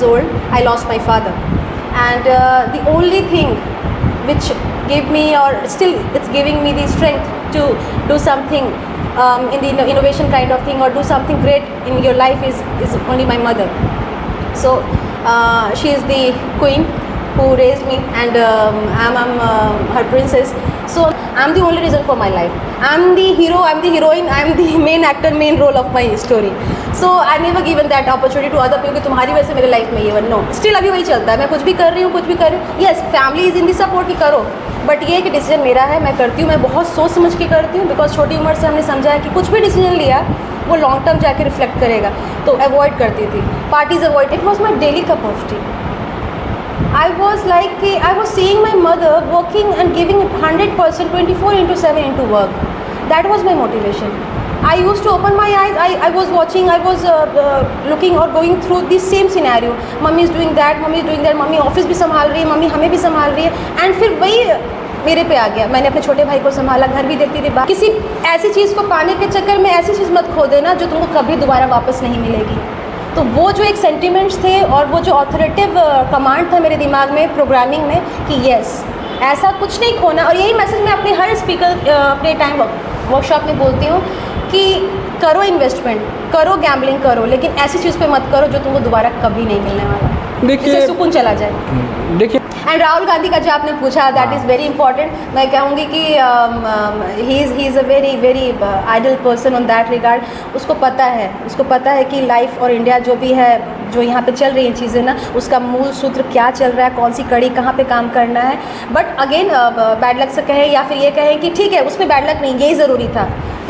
years old, I lost my father. And the only thing which gave me, or still it's giving me the strength to do something in the innovation kind of thing, or do something great in your life is only my mother. So she is the queen who raised me, and I'm her princess. So I'm the only reason for my life. I'm the hero, I'm the heroine, I'm the main actor, main role of my story. So I never given that opportunity to other people कि तुम्हारी वजह से मेरे life में ये one. No, still अभी वही चलता है. मैं कुछ भी कर रही हूँ, yes family is in the support कि करो, बट ये कि डिसीजन मेरा है, मैं करती हूँ, मैं बहुत सोच समझ के करती हूँ. बिकॉज छोटी उम्र से हमने समझा है कि कुछ भी डिसीजन लिया वो लॉन्ग टर्म जाके रिफ्लेक्ट करेगा. तो अवॉइड करती थी, parties avoid. It was my daily cup of T. I was seeing my mother working and giving 100%, 24/7 into work. That was my motivation. I used to open my eyes. I was watching. I was looking or going through the same scenario. Mummy is doing that. Mummy is doing that. Mummy office भी संभाल रही है. Mummy हमें भी संभाल रही है. And फिर वही मेरे पे आ गया. मैंने अपने छोटे भाई को संभाला, घर भी देखती थी. किसी ऐसी चीज़ को पाने के चक्कर में ऐसी चीज़ मत खो देना जो तुमको कभी दोबारा वापस नहीं मिलेगी. तो वो जो एक सेंटिमेंट्स थे और वो जो ऑथोरेटिव कमांड था मेरे दिमाग में, प्रोग्रामिंग में, कि येस ऐसा कुछ नहीं खोना. और यही मैसेज मैं अपने हर स्पीकर अपने टाइम वर्कशॉप में बोलती हूँ कि करो इन्वेस्टमेंट, करो गैम्बलिंग करो, लेकिन ऐसी चीज़ पे मत करो जो तुमको दोबारा कभी नहीं मिलने वाला. देखिए सुकून चला जाए. देखिए एंड राहुल गांधी का जो आपने पूछा, दैट इज़ वेरी इंपॉर्टेंट. मैं कहूँगी कि he is a very ideal person on that regard. उसको पता है कि लाइफ और इंडिया जो भी है, जो यहाँ पे चल रही हैं चीज़ें ना, उसका मूल सूत्र क्या चल रहा है, कौन सी कड़ी कहाँ पे काम करना है. बट अगेन बैड लक से कहें या फिर ये कहें कि ठीक है उसमें बैड लक नहीं, यही ज़रूरी था.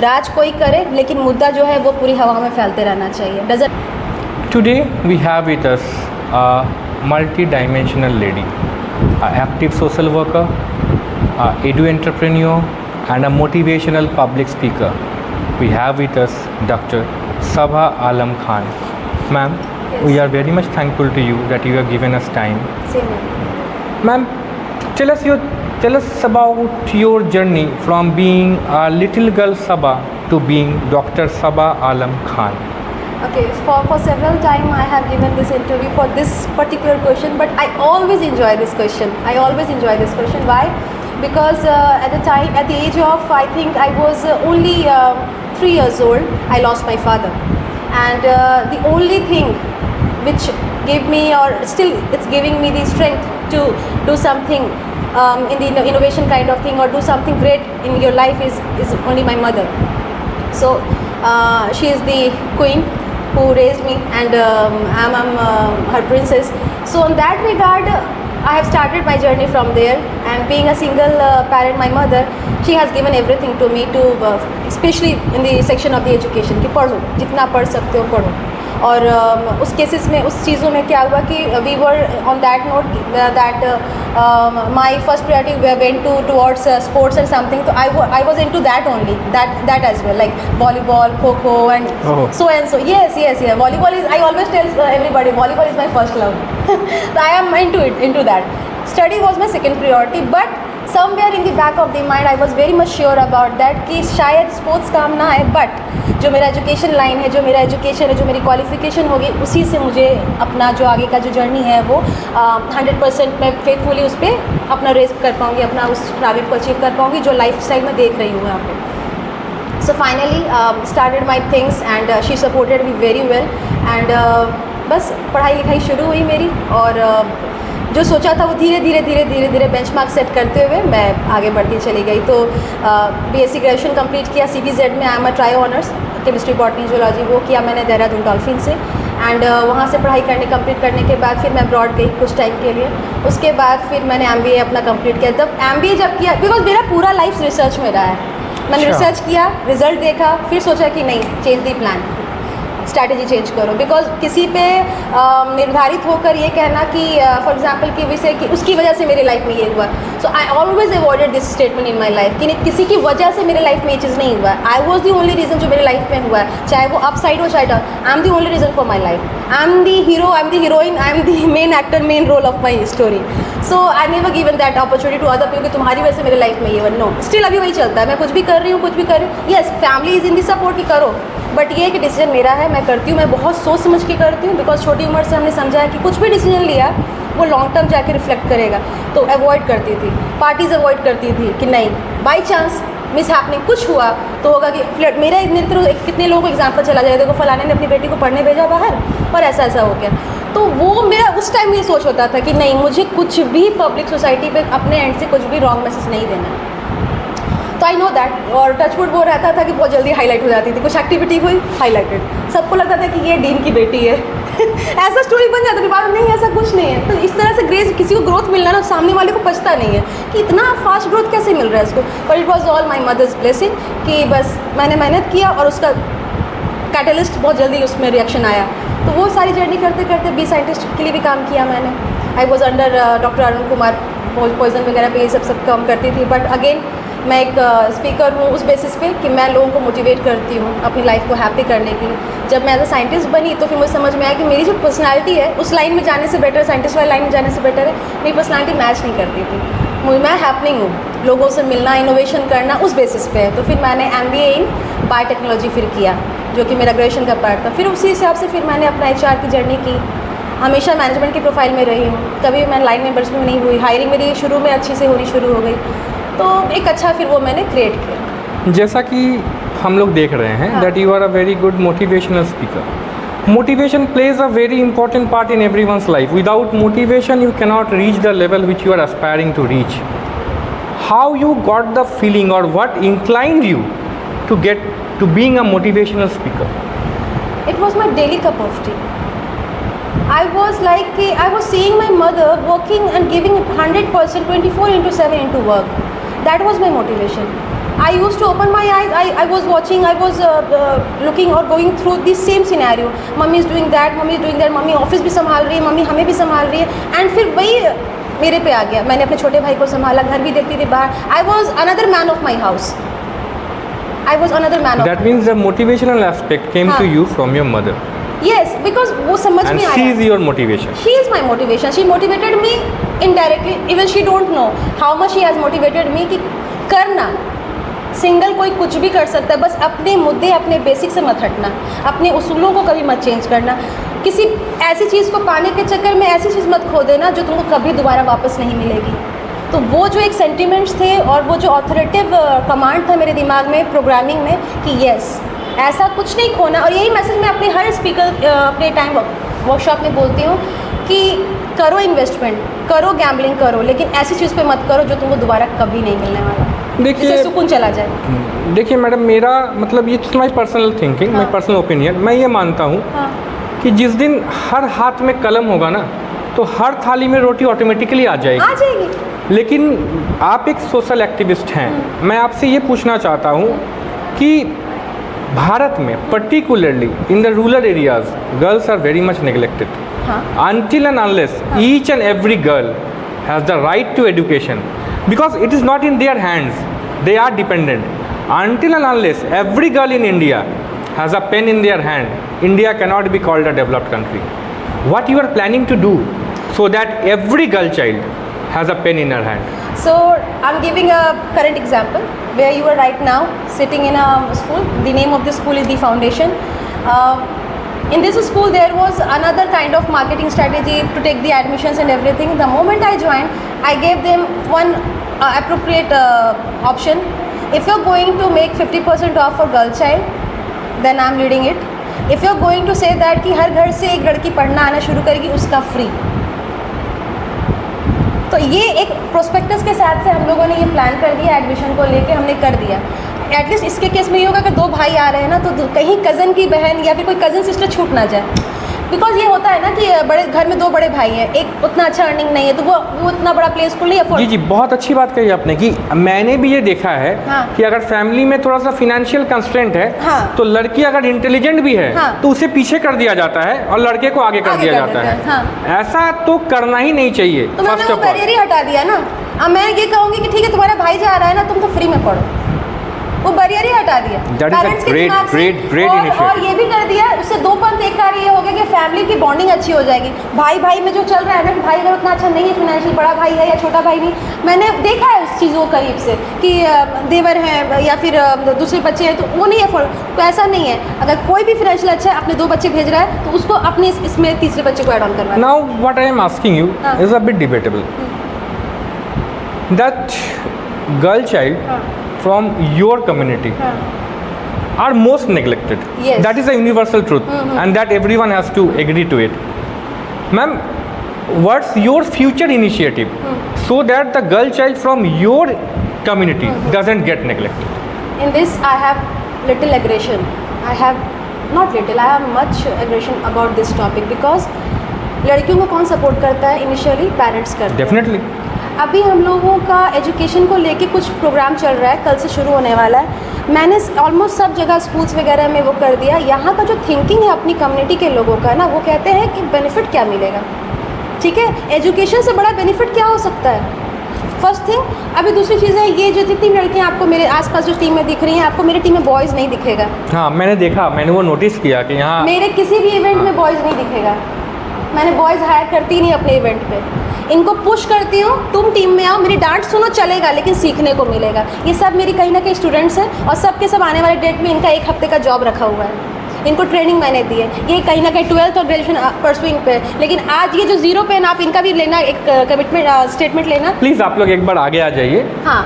राज कोई करे लेकिन मुद्दा जो है वो पूरी हवा में फैलते रहना चाहिए. Doesn't. Today we have with us a multi-dimensional lady, an active social worker, an edu entrepreneur, and a motivational public speaker. We have with us Dr. Sabha Alam Khan. Ma'am, yes. We are very much thankful to you that you have given us time. Same. Ma'am, tell us about your journey from being a little girl Sabha to being Dr. Sabha Alam Khan. Okay, for several time I have given this interview for this particular question, but I always enjoy this question. Why? Because at the age of, I think I was only 3 years old, I lost my father. And the only thing which gave me, or still it's giving me the strength to do something in the innovation kind of thing, or do something great in your life is only my mother. So she is the queen who raised me, and I'm her princess. So in that regard, I have started my journey from there. And being a single parent, my mother, she has given everything to me, to especially in the section of the education कि पढ़ो, जितना पढ़ सकते हो पढ़ो. और उस cases में, उस चीज़ों में क्या हुआ कि we were on that note that my first priority went towards sports and something. तो I was into that only, that as well, like volleyball, kho kho and so and so. yes volleyball is, I always tell everybody, volleyball is my first love. So I am into that. Study was my second priority, but somewhere in the back of the mind I was very much sure about that कि शायद sports काम ना आए, but जो मेरा education line है, जो मेरा एजुकेशन है, जो मेरी क्वालिफिकेशन होगी, उसी से मुझे अपना जो आगे का जो जर्नी है वो 100% मैं फेथफुली उस पर अपना रेस कर पाऊँगी, अपना उस टारगेट को अचीव कर पाऊँगी जो लाइफ स्टाइल में देख रही हूँ यहाँ पे. So finally started my things and she supported me very well. And बस पढ़ाई लिखाई शुरू हुई मेरी, और जो सोचा था वो धीरे धीरे बेंचमार्क सेट करते हुए मैं आगे बढ़ती चली गई. तो BSc ग्रेजुएशन कंप्लीट किया CBZ में. I am a try honours chemistry, botany, zoology, वो किया मैंने देहरादून डॉल्फिन से. एंड वहाँ से पढ़ाई कंप्लीट करने के बाद फिर मैं अब्रॉड गई कुछ टाइम के लिए. उसके बाद फिर मैंने MBA अपना कंप्लीट किया. जब MBA जब किया, बिकॉज मेरा पूरा लाइफ रिसर्च में रहा है. मैंने रिसर्च किया, रिजल्ट देखा, फिर सोचा कि नहीं, change the plan, strategy change करो. बिकॉज किसी पे निर्धारित होकर ये कहना कि फॉर एग्जांपल कि विषय कि उसकी वजह से मेरे लाइफ में ये हुआ. So I always avoided this statement in my life कि किसी की वजह से मेरे लाइफ में ये चीज़ नहीं हुआ. I was the only reason जो मेरे लाइफ में हुआ है, चाहे वो अप साइड हो चाहे down. I am the only reason for my life. I am the hero, I am the heroine, I am the main actor, main role of my story. So I never given that opportunity to other people कि तुम्हारी वजह से मेरे life में ये one. No, still अभी वही चलता है. मैं कुछ भी कर रही हूँ, yes family is in the support कि करो, बट ये कि डिसीजन मेरा है, मैं करती हूँ, मैं बहुत सोच समझ के करती हूँ, बिकॉज छोटी उम्र से हमने समझा है कि कुछ भी डिसीजन लिया वो लॉन्ग टर्म जाके रिफ्लेक्ट करेगा। तो अवॉइड करती थी, पार्टीज़ अवॉइड करती थी कि नहीं बाई चांस मिस हैपनिंग कुछ हुआ तो होगा कि फ्लड। मेरा कितने लोगों को एग्जाम्पल चला जाए, देखो फलाने ने अपनी बेटी को पढ़ने भेजा बाहर और ऐसा ऐसा हो गया। तो वो मेरा उस टाइम ये सोच होता था कि नहीं, मुझे कुछ भी पब्लिक सोसाइटी पे अपने एंड से कुछ भी रॉन्ग मैसेज नहीं देना। तो आई नो दैट। और टचवुड वो रहता था कि बहुत जल्दी हाईलाइट हो जाती थी, कुछ एक्टिविटी हुई हाईलाइटेड, सबको लगता था कि ये डीन की बेटी है ऐसा स्टोरी बन जाता था बाद में, नहीं ऐसा कुछ नहीं है। तो इस तरह से ग्रेस किसी को ग्रोथ मिलना ना, सामने वाले को पछता नहीं है कि इतना फास्ट ग्रोथ कैसे मिल रहा है इसको। पर it was all my mother's blessing कि बस मैंने मेहनत किया और उसका कैटलिस्ट बहुत जल्दी उसमें रिएक्शन आया। तो वो सारी जर्नी करते करते बी साइंटिस्ट के लिए भी काम किया मैंने। I was under doctor Arun Kumar, poison वगैरह पे ये सब काम करती थी। बट अगेन मैं एक स्पीकर हूँ उस बेसिस पे कि मैं लोगों को मोटिवेट करती हूँ अपनी लाइफ को हैप्पी करने के लिए। जब मैं एज अ साइंटिस्ट बनी तो फिर मुझे समझ में आया कि मेरी जो पर्सनालिटी है उस लाइन में जाने से बेटर, साइंटिस्ट वाली लाइन में जाने से बेटर है मेरी पर्सनालिटी मैच नहीं करती थी। मैं हैपनिंग हूँ, लोगों से मिलना, इनोवेशन करना, उस बेसिस पे है। तो फिर मैंने MBA इन बायोटेक्नोलॉजी फिर किया, जो कि मेरा ग्रेजुएशन का पार्ट था। फिर उसी हिसाब से फिर मैंने अपना HR की जर्नी की। हमेशा मैनेजमेंट की प्रोफाइल में रही हूँ, कभी मैं लाइन मेंबर्स में नहीं हुई। हायरिंग मेरी शुरू में अच्छी से होनी शुरू हो गई, तो एक अच्छा फिर वो मैंने क्रिएट किया। जैसा कि हम लोग देख रहे हैं that you are a very good motivational speaker. Motivation plays a very important part in everyone's life. Without motivation you cannot reach the level which you are aspiring to reach. How you got the feeling or what inclined you to get to being a motivational speaker? It was my daily cup of tea. I was seeing my mother working and giving 100% 24/7 into work. That was my motivation. I used to open my eyes, I was watching, I was looking or going through the same scenario. Mummy is doing that, mummy office भी संभाल रही है, mummy हमें भी संभाल रही है। And फिर वही मेरे पे आ गया, मैंने अपने छोटे भाई को संभाला, घर भी देखती थी बाहर। I was another man of my house. That means the motivational aspect came to you from your mother. Yes, because वो समझ में आया। And she is your motivation. She is my motivation. She motivated me indirectly. Even she don't know how much she has motivated me कि करना, single कोई कुछ भी कर सकता है, बस अपने मुद्दे, अपने बेसिक से मत हटना, अपने उसूलों को कभी मत चेंज करना, किसी ऐसी चीज़ को पाने के चक्कर में ऐसी चीज़ मत खो देना जो तुमको कभी दोबारा वापस नहीं मिलेगी। तो वो जो एक सेंटिमेंट्स थे और वो जो ऑथोरेटिव कमांड था मेरे दिमाग में, प्रोग्रामिंग में, कि यस ऐसा कुछ नहीं खोना। और यही मैसेज मैं अपने हर स्पीकर अपने टाइम वर्कशॉप में बोलती हूँ कि करो इन्वेस्टमेंट, करो गैम्बलिंग करो, लेकिन ऐसी चीज़ पे मत करो जो तुमको दोबारा कभी नहीं मिलने वाला, जिससे सुकून चला जाए। देखिए मैडम, मेरा मतलब ये my personal thinking, my personal opinion, मैं ये मानता हूँ कि जिस दिन हर हाथ में कलम होगा ना तो हर थाली में रोटी ऑटोमेटिकली आ जाएगी। लेकिन आप एक सोशल एक्टिविस्ट हैं, मैं आपसे ये पूछना चाहता हूँ कि भारत में particularly in the rural areas girls are very much neglected. Until and unless each and every girl has the right to education, because it is not in their hands, they are dependent. Until and unless every girl in India has a pen in their hand, India cannot be called a developed country. What you are planning to do so that every girl child has a pen in her hand? So I'm giving a current example where you are right now sitting in a school. The name of the school is The Foundation. In this school there was another kind of marketing strategy to take the admissions and everything. The moment I joined, I gave them one appropriate option. If you're going to make 50% off for girl child, then I'm leading it. If you're going to say that कि हर घर से एक लड़की पढ़ना आना शुरू करेगी, उसका फ्री। तो ये एक प्रोस्पेक्टस के साथ से हम लोगों ने ये प्लान कर दिया, एडमिशन को लेके हमने कर दिया। एटलीस्ट इसके केस में ये होगा कि दो भाई आ रहे हैं ना, तो कहीं कज़न की बहन या फिर कोई कज़न सिस्टर छूट ना जाए। बिकॉज ये होता है ना कि बड़े घर में दो बड़े भाई हैं, एक उतना अच्छा अर्निंग नहीं है, तो वो उतना बड़ा प्ले स्कूल नहीं अफोर्ड। जी बहुत अच्छी बात कही आपने कि मैंने भी ये देखा है कि अगर फैमिली में थोड़ा सा फाइनेंशियल कंस्ट्रेंट है तो लड़की अगर इंटेलिजेंट भी है तो उसे पीछे कर दिया जाता है और लड़के को आगे कर दिया जाता है। ऐसा तो करना ही नहीं चाहिए। तो मैंने वो बैरियर ही हटा दिया ना। अब मैं ये कहूँगी कि ठीक है तुम्हारा भाई जा रहा है ना, तुम तो फ्री में पढ़ो, वो बैरियर ही हटा दिया पेरेंट्स के दिमाग से। और ये भी कर दिया, उससे दो पंथ एक कार्य ये हो गया कि फैमिली की बॉन्डिंग अच्छी हो जाएगी। भाई भाई में जो चल रहा है ना, भाई अगर उतना अच्छा नहीं है फाइनेंशियल, बड़ा भाई है या छोटा भाई नहीं, मैंने देखा है उस चीज़ों को करीब से कि देवर हैं या फिर दूसरे बच्चे हैं, तो वो नहीं अफोर्ड, तो ऐसा नहीं है। अगर कोई भी फाइनेंशियल अच्छा है, अपने 2 बच्चे भेज रहा है, तो उसको अपने इसमें तीसरे बच्चे को ऐड ऑन करवाना। Now what I am asking you हाँ. is a bit debatable. That girl child हाँ. from your community हाँ. are most neglected. Yes. That is a universal truth, and that everyone has to agree to it. Ma'am, what's your future initiative so that the girl child from your community doesn't get neglected? In this, I have little aggression. I have not little. I have much aggression about this topic because लड़कियों को कौन support करता है? Initially parents करते हैं। Definitely. अभी हम लोगों का एजुकेशन को लेके कुछ प्रोग्राम चल रहा है, कल से शुरू होने वाला है। मैंने ऑलमोस्ट सब जगह स्कूल्स वगैरह में वो कर दिया। यहाँ का जो थिंकिंग है अपनी कम्युनिटी के लोगों का ना, वो कहते हैं कि बेनिफिट क्या मिलेगा, ठीक है, एजुकेशन से बड़ा बेनिफिट क्या हो सकता है? First thing. अभी दूसरी चीज़ है, ये जो जितनी लड़कियाँ आपको मेरे आसपास जो टीम में दिख रही हैं, आपको मेरी टीम में बॉयज़ नहीं दिखेगा। हाँ, मैंने देखा, मैंने वो नोटिस किया कि यहाँ मेरे किसी भी इवेंट में बॉयज़ नहीं दिखेगा। मैंने बॉयज़ हायर करती ही नहीं अपने इवेंट पे। इनको पुश करती हूँ, तुम टीम में आओ, मेरी डांट सुनो, चलेगा, लेकिन सीखने को मिलेगा। ये सब मेरी कहीं ना कहीं स्टूडेंट्स हैं और सब के सब आने वाले डेट में इनका 1 हफ्ते का जॉब रखा हुआ है। इनको ट्रेनिंग मैंने दी है। ये कहीं ना कहीं 12th और ग्रेजुएशन परसुइंग पे, लेकिन आज ये जो 0 पे है ना, आप इनका भी लेना, एक कमिटमेंट स्टेटमेट लेना। प्लीज़ आप लोग एक बार आगे आ जाइए, हाँ,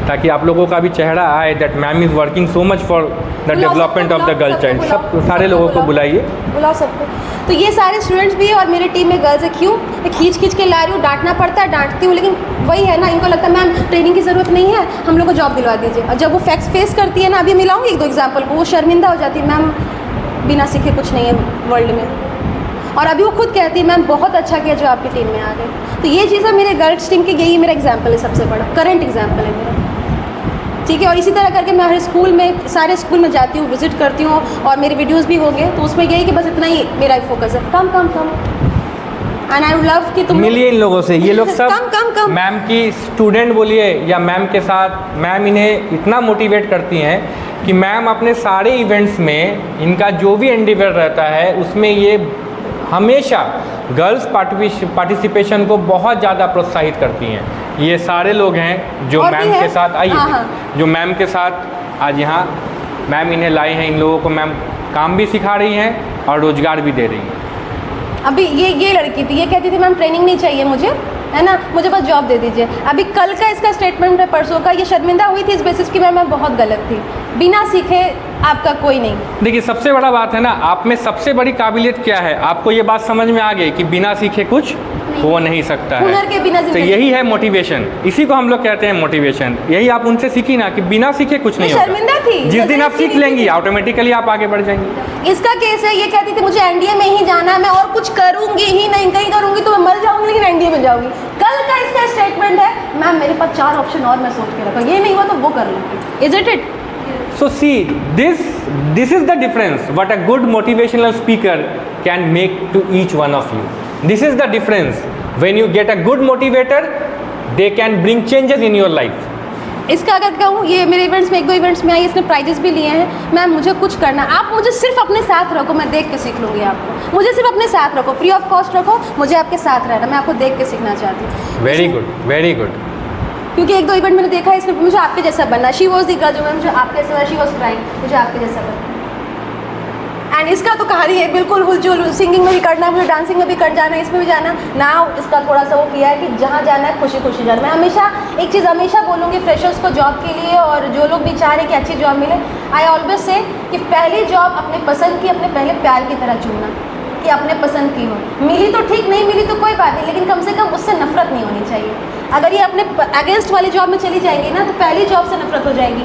ताकि आप लोगों का भी चेहरा आए that ma'am is working so much for the development of the girl child. सब सारे लोगों को बुलाइए, बुलाओ सबको। तो ये सारे स्टूडेंट्स भी है और मेरी टीम में गर्ल्स है। क्यों? मैं खींच के ला रही हूँ, डांटना पड़ता है, डांटती हूँ, लेकिन वही है ना, इनको लगता है मैम ट्रेनिंग की ज़रूरत नहीं है, हम लोग को जॉब दिलवा दीजिए। और जब वो फैक्ट्स फेस करती है ना, अभी मिलाऊंगी 1-2 एग्जाम्पल को, वो शर्मिंदा हो जाती है, मैम बिना सीखे कुछ नहीं है वर्ल्ड में। और अभी वो खुद कहती है मैम बहुत अच्छा किया जो आपकी टीम में आ गए। तो ये चीज़ें मेरे गर्ल्स टीम की, यही मेरा एग्जाम्पल है, सबसे बड़ा करंट एग्जाम्पल है मेरा, ठीक है। और इसी तरह करके मैं हर स्कूल में, सारे स्कूल में जाती हूँ, विजिट करती हूँ, और मेरे वीडियोस भी होंगे, तो उसमें यही कि बस इतना ही मेरा फोकस है, कम कम कम। एंड आई वुड लव कि तुम मिलिए इन लोगों से। ये लोग सब कम मैम की स्टूडेंट बोलिए या मैम के साथ, मैम इन्हें इतना मोटिवेट करती हैं कि मैम अपने सारे इवेंट्स में इनका जो भी एंडिवर रहता है उसमें ये हमेशा गर्ल्स पार्टिसिपेशन को बहुत ज़्यादा प्रोत्साहित करती हैं। ये सारे लोग हैं जो मैम के साथ आइए, हाँ। जो मैम के साथ आज यहाँ मैम इन्हें लाई हैं। इन लोगों को मैम काम भी सिखा रही हैं और रोज़गार भी दे रही हैं। अभी ये लड़की थी, ये कहती थी मैम ट्रेनिंग नहीं चाहिए मुझे, है ना, मुझे बस जॉब दे दीजिए। अभी कल का इसका स्टेटमेंट है, परसों का। ये शर्मिंदा हुई थी इस बेसिस की मैं बहुत गलत थी, बिना सीखे आपका कोई नहीं। देखिए, सबसे बड़ा बात है ना, आप में सबसे बड़ी काबिलियत क्या है, आपको ये बात समझ में आ गई कि बिना सीखे कुछ हो नहीं सकता हुनर के बिना है। तो यही है मोटिवेशन, इसी को हम लोग कहते हैं मोटिवेशन। यही आप उनसे सीखी ना कि बिना सीखे कुछ नहीं होता। शर्मिंदा थी, जिस दिन आप सीख लेंगी ऑटोमेटिकली आप आगे बढ़ जाएंगी। इसका केस है, ये कहती थी मुझे एनडीए में ही जाना है, मैं और कुछ करूंगी ही नहीं, कहीं करूंगी तो मैं मर जाऊंगी लेकिन एनडीए में जाऊंगी। कल का इसका स्टेटमेंट है मैम मेरे पास 4 ऑप्शन और मैं सोच के रखा, ये नहीं हुआ तो वो कर लूंगी। Is it? So see, this is the difference what a good motivational speaker can make to each one of you. This is the difference. When you get a good motivator, they can bring changes in your life. इसका अगर कहूँ, ये मेरे events में 1-2 events में आई, इसने prices भी लिए हैं। मैम मुझे कुछ करना, आप मुझे सिर्फ अपने साथ रखो, मैं देख के सीख लूँगी आपको। मुझे सिर्फ अपने साथ रखो, फ्री ऑफ कॉस्ट रखो, मुझे आपके साथ रहना, मैं आपको देख के सीखना चाहती हूँ। Very good, very good. क्योंकि 1-2 इवेंट मैंने देखा है, इसमें मुझे आपके जैसा बनना। शी वॉज दी गर्ल जो मुझे आपके जैसा, शी वॉज क्राइंग, मुझे आपके जैसा बनना। एंड इसका तो कहानी है बिल्कुल हुलचुल, सिंगिंग में भी करना है मुझे, डांसिंग में भी कर जाना है, इसमें भी जाना ना। इसका थोड़ा सा वो किया है कि जहाँ जाना है खुशी खुशी जाना। मैं हमेशा एक चीज़ हमेशा बोलूँगी फ्रेशर्स को जॉब के लिए, और जो लोग भी चाह रहे हैं कि अच्छी जॉब मिले, आई ऑलवेज से कि पहली जॉब अपने पसंद की, अपने पहले प्यार की तरह चुनना, कि अपने पसंद की हो। मिली तो ठीक, नहीं मिली तो कोई बात नहीं, लेकिन कम से कम उससे नफरत नहीं होनी चाहिए। अगर ये अपने अगेंस्ट वाली जॉब में चली जाएंगी ना, तो पहली जॉब से नफरत हो जाएगी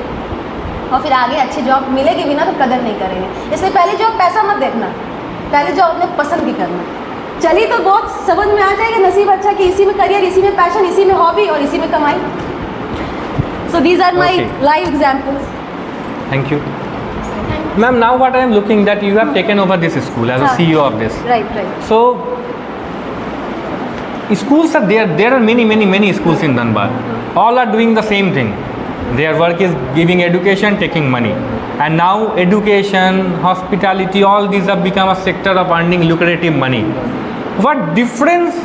और फिर आगे अच्छी जॉब मिलेगी भी ना तो कदर नहीं करेंगे। इसलिए पहली जॉब पैसा मत देखना, पहली जॉब अपने पसंद की करना। चलिए तो बहुत समझ में आ जाएगा, नसीब अच्छा कि इसी में करियर, इसी में पैशन, इसी में हॉबी और इसी में कमाई। So these are my live examples. Thank you ma'am. Now what I am looking that you have taken over this school as a CEO of this. Right. So schools are there. There are many schools in Dhanbad. All are doing the same thing. Their work is giving education, taking money. And now education, hospitality, all these have become a sector of earning lucrative money. What difference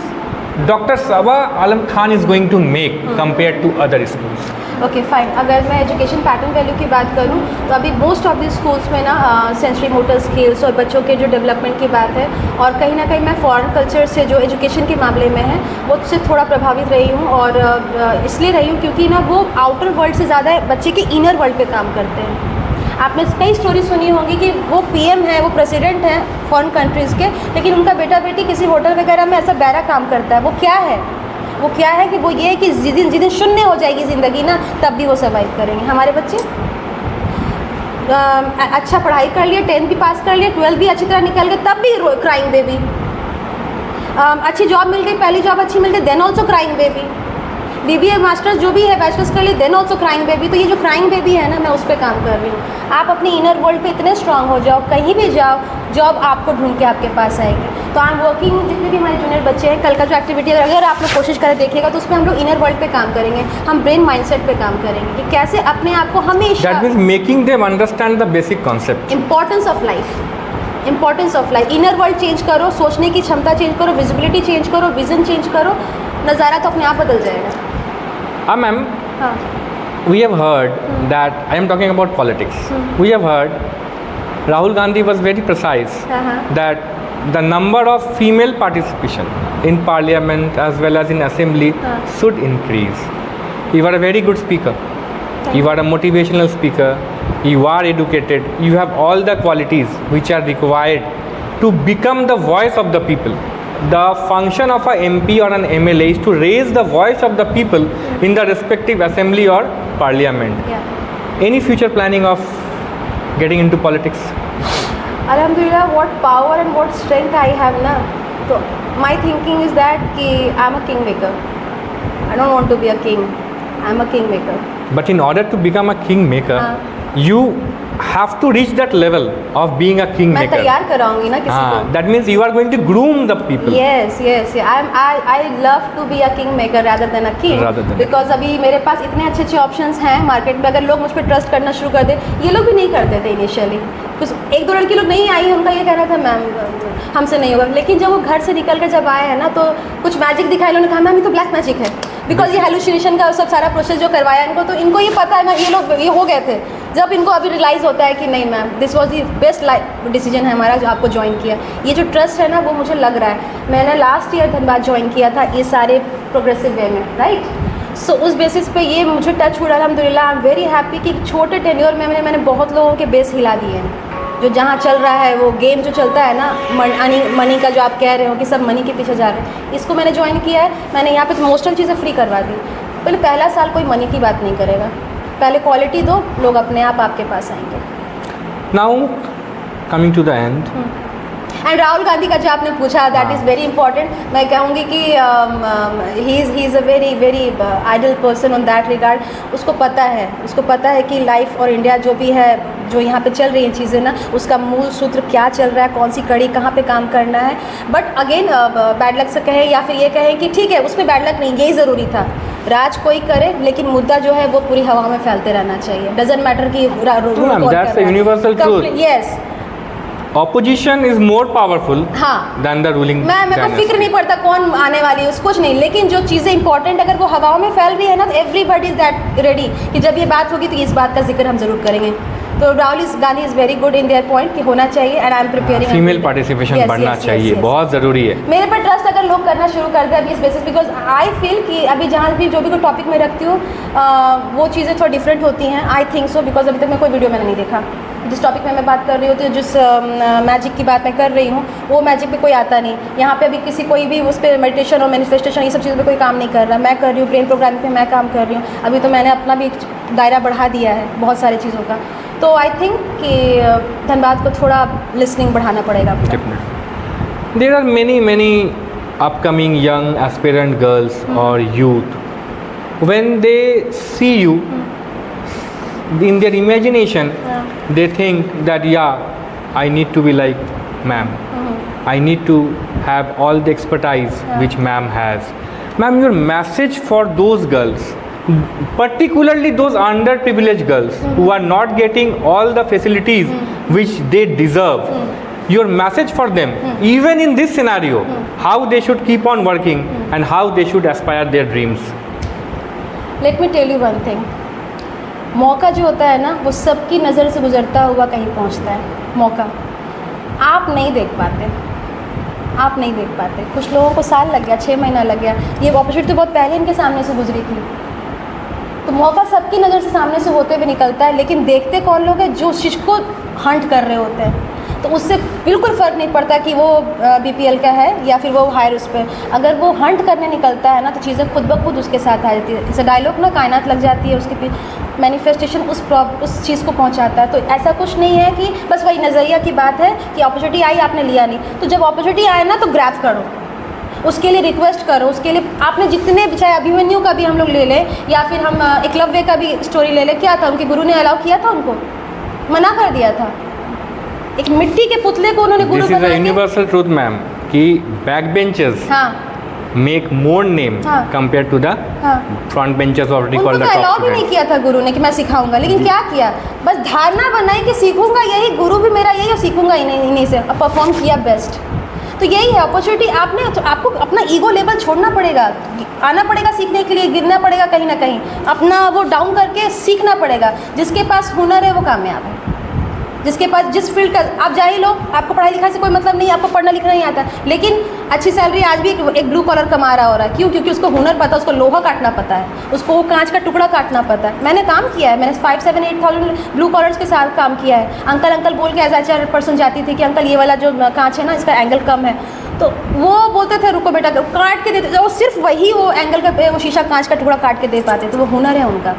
Dr. Saba Alam Khan is going to make compared to other schools? Okay fine, अगर मैं education pattern value की बात करूँ तो अभी most of the schools में ना sensory motor skills और बच्चों के जो डेवलपमेंट की बात है, और कहीं ना कहीं मैं फॉरेन कल्चर से जो एजुकेशन के मामले में है वो उससे थोड़ा प्रभावित रही हूँ, और इसलिए रही हूँ क्योंकि ना वो आउटर वर्ल्ड से ज़्यादा बच्चे के इनर वर्ल्ड पे काम करते हैं। आपने कई स्टोरी सुनी होगी कि वो पीएम है, वो प्रेसिडेंट हैं फॉरेन कंट्रीज़ के, लेकिन उनका बेटा बेटी किसी होटल वगैरह में ऐसा बैरा काम करता है। वो क्या है, वो क्या है कि वो ये है कि जिस दिन शून्य हो जाएगी ज़िंदगी ना, तब भी वो सर्वाइव करेंगे। हमारे बच्चे अच्छा पढ़ाई कर लिए, 10th भी पास कर लिए, 12th भी अच्छी तरह निकल गए, तब भी क्राइंग बेबी। अच्छी जॉब मिल गई, पहली जॉब अच्छी मिल गई, then also crying baby. BBA masters जो भी है, बैचलर्स कर लिए, देन ऑल्सो क्राइंग बेबी। तो ये जो क्राइंग बेबी है ना, मैं उस पर काम कर रही हूँ। आप अपनी इनर वर्ल्ड पे इतने स्ट्रांग हो जाओ, कहीं भी जाओ, जॉब आपको ढूंढ के आपके पास आएगी। तो आई एम वर्किंग, जितने भी हमारे जूनियर बच्चे हैं, कल का जो एक्टिविटी अगर आप लोग कोशिश करें देखिएगा तो उसमें हम लोग इनर वर्ल्ड पे काम करेंगे, हम ब्रेन माइंडसेट पे काम करेंगे कि कैसे अपने आप को हमेशा, That means making them understand the basic concept. Importance of life, importance of life. Inner world change करो, सोचने की क्षमता चेंज करो, विजिबिलिटी चेंज करो, विजन चेंज करो, नज़ारा तो अपने आप बदल जाएगा। Ma'am, हाँ, we have heard that I am talking about politics. We have heard Rahul Gandhi was very precise हाँ, that the number of female participation in parliament as well as in assembly should increase. You are a very good speaker. You are a motivational speaker. You are educated. You have all the qualities which are required to become the voice of the people. The function of a MP or an MLA is to raise the voice of the people in the respective assembly or parliament. yeah. Any future planning of getting into politics? Alhamdulillah, what power and what strength I have na. So my thinking is that कि I'm a kingmaker. I don't want to be a king. I'm a kingmaker. But in order to become a kingmaker, you have to reach that level of being a मैं kingmaker. तैयार कराऊंगी ना किसी को। That means you are going to groom the people. Yes, yes, yeah. I love to be a kingmaker rather than a king. Rather than because अभी मेरे पास इतने अच्छे अच्छे options हैं मार्केट में, अगर लोग मुझ पर ट्रस्ट करना शुरू कर दे। ये लोग भी नहीं करते थे इनिशियली, कुछ एक दो लड़की लोग नहीं आई, उनका ये कहना था मैम हमसे नहीं होगा, लेकिन जब वो घर से निकल कर जब आए हैं ना, तो कुछ मैजिक दिखाया, इन्होंने कहा मैम ये तो ब्लैक मैजिक है, बिकॉज ये हेलुसिनेशन का सब सारा प्रोसेस जो करवाया इनको, तो इनको ये पता है ना, ये लोग ये हो गए थे। जब इनको अभी रियलाइज़ होता है कि नहीं ma'am this was the best life decision है हमारा जो आपको ज्वाइन किया, ये जो ट्रस्ट है ना वो मुझे लग रहा है। मैंने लास्ट ईयर धनबाद ज्वाइन किया था ये सारे प्रोग्रेसिव वे में, राइट। सो उस बेसिस पे ये मुझे टच हुआ। अल्हम्दुलिल्लाह आई एम वेरी हैप्पी कि छोटे टेन्योर में मैंने बहुत लोगों के बेस हिला दिए हैं। जो जहाँ चल रहा है वो गेम जो चलता है ना, मनी का जो आप कह रहे हो कि सब मनी के पीछे जा रहे हैं, इसको मैंने ज्वाइन किया है। मैंने यहाँ पे मोस्ट ऑफ चीज़ें फ्री करवा दी। पहला साल कोई मनी की बात नहीं करेगा, पहले क्वालिटी दो, लोग अपने आप आपके पास आएंगे। Now coming to the end. And Rahul Gandhi का जो आपने पूछा, दैट इज़ वेरी इंपॉर्टेंट। मैं कहूँगी कि he is a very very ideal person on that regard. उसको पता है कि लाइफ और इंडिया जो भी है, जो यहाँ पे चल रही हैं चीज़ें ना, उसका मूल सूत्र क्या चल रहा है, कौन सी कड़ी कहाँ पे काम करना है। बट अगेन बैड लक से कहें या फिर ये कहें कि ठीक है उसमें बैड लक नहीं, यही ज़रूरी था। राज कोई करे लेकिन मुद्दा जो है वो पूरी हवा में फैलते रहना चाहिए। डजंट मैटर कि That's a universal truth. Yes. Opposition is more powerful हाँ, than the ruling. मैं को फिक्र नहीं पड़ता कौन आने वाली है, कुछ नहीं, लेकिन जो चीज़ें इंपॉर्टेंट अगर वो हवाओं में फैल रही है ना, तो एवरीबडी इज दैट रेडी कि जब ये बात होगी तो इस बात का जिक्र हम जरूर करेंगे। तो Rahul Gandhi is very good in their point कि होना चाहिए, and I am preparing. Female participation बढ़ना चाहिए, बहुत ज़रूरी है। मेरे पर ट्रस्ट अगर लोग करना शुरू कर दें अभी इस बेसिस, बिकॉज आई फील कि अभी जहाँ भी जो भी कोई टॉपिक मैं रखती हूँ वो चीज़ें थोड़ी डिफरेंट होती हैं। आई थिंक सो, बिकॉज अभी तक मैं कोई वीडियो मैंने नहीं देखा जिस टॉपिक में मैं बात कर रही होती हूँ, जिस मैजिक की बात मैं कर रही हूँ, वो मैजिक पे कोई आता नहीं। यहाँ पे अभी किसी कोई भी उस पर मेडिटेशन और मैनिफेस्टेशन ये सब चीज़ों पे कोई काम नहीं कर रहा। मैं कर रही हूँ ब्रेन प्रोग्रामिंग पे, मैं काम कर रही हूँ। अभी तो मैंने अपना भी दायरा बढ़ा दिया है बहुत सारी चीज़ों का। तो आई थिंक कि धनबाद को थोड़ा लिसनिंग बढ़ाना पड़ेगा। There are many upcoming young aspirant girls or youth. When they see you, in their imagination, they think that I need to be like ma'am. I need to have all the expertise which ma'am has. Ma'am, your message for those girls, particularly those underprivileged girls who are not getting all the facilities which they deserve, your message for them, even in this scenario, how they should keep on working and how they should aspire their dreams. Let me tell you one thing, मौका जो होता है ना वो सबकी नज़र से गुजरता हुआ कहीं पहुंचता है। मौका आप नहीं देख पाते, आप नहीं देख पाते। कुछ लोगों को साल लग गया, 6 महीना लग गया, ये अपॉर्चुनिटी तो बहुत पहले इनके सामने से गुजरी थी। तो मौका सबकी नज़र से सामने से होते हुए निकलता है, लेकिन देखते कौन लोग हैं? जो उस चीज़ को हंट कर रहे होते हैं। तो उससे बिल्कुल फ़र्क नहीं पड़ता कि वो BPL का है या फिर वो हायर उस पर, अगर वो हंट करने निकलता है ना तो चीज़ें खुद ब खुद उसके साथ आ जाती है। इसे डायलॉग ना, कायनात लग जाती है, उसके मैनिफेस्टेशन उस चीज़ को पहुंचाता है। तो ऐसा कुछ नहीं है कि बस वही नज़रिया की बात है कि अपॉर्चुनिटी आई आपने लिया नहीं, तो जब अपॉर्चुनिटी आए ना तो ग्रैब करो, उसके लिए रिक्वेस्ट करो, उसके लिए आपने जितने, चाहे अभिमन्यु का भी हम लोग ले लें या फिर हम एकलव्य का भी स्टोरी ले लें, क्या था उनके गुरु ने अलाउ किया था, उनको मना कर दिया था। एक मिट्टी के पुतले को उन्होंने गुरु बना के, यूनिवर्सल ट्रूथ मैम कि back benches make more name compare to the front benches of उनको तो अलाउ भी नहीं किया था गुरु ने कि मैं सिखाऊंगा, लेकिन क्या किया, बस धारणा बनाई कि सीखूंगा यही, गुरु भी मेरा यही और सीखूंगा इन्हीं से, अब परफॉर्म किया बेस्ट। तो यही है अपॉर्चुनिटी। तो आपको अपना ईगो लेवल छोड़ना पड़ेगा, आना पड़ेगा सीखने के लिए, गिरना पड़ेगा कहीं ना कहीं, अपना वो डाउन करके सीखना पड़ेगा। जिसके पास हुनर है वो कामयाब है, जिसके पास जिस फील्ड का आप जा ही लो, आपको पढ़ाई लिखाई से कोई मतलब नहीं, आपको पढ़ना लिखना नहीं आता, लेकिन अच्छी सैलरी आज भी एक ब्लू कॉलर कमा रहा हो रहा है। क्यों? क्योंकि उसको हुनर पता है, उसको लोहा काटना पता है, उसको वो कांच का टुकड़ा काटना पता है। मैंने काम किया है, मैंने 5-7-8,000 ब्लू कॉलर्स के साथ काम किया है। अंकल बोल के एज HR पर्सन जाती थी कि अंकल ये वाला जो कांच है ना इसका एंगल कम है, तो वो बोलते थे रुको बेटा, काट के देते, वो सिर्फ वही वो एंगल का वो शीशा कांच का टुकड़ा काट के दे पाते, तो वो हुनर है उनका।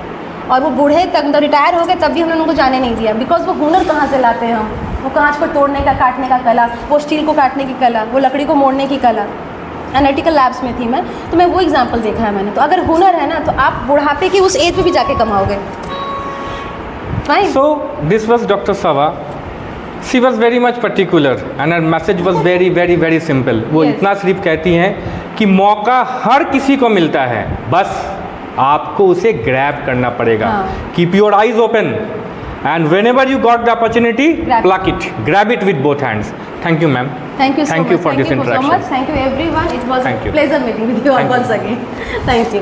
और वो बूढ़े तक मतलब रिटायर हो गए तब भी उन्होंने उनको जाने नहीं दिया, बिकॉज वो हुनर कहाँ से लाते हैं हम? वो कांच को तोड़ने का, काटने का कला, वो स्टील को काटने की कला, वो लकड़ी को मोड़ने की कला। एनालिटिकल लैब्स में थी मैं, तो मैं वो एग्जाम्पल देखा है मैंने। तो अगर हुनर है ना तो आप बुढ़ापे की उस एज पे भी जाके कमाओगे। सो दिस वॉज डॉक्टर सवा। She was very much particular and her message was very very very simple. वो इतना सिर्फ कहती हैं कि मौका हर किसी को मिलता है, बस आपको उसे ग्रैब करना पड़ेगा। Keep your eyes open and when ever you got the opportunity plug it, grab it with both hands. Thank you ma'am, thank you for this interaction, thank you everyone, it was a pleasure meeting with you once again, thank you.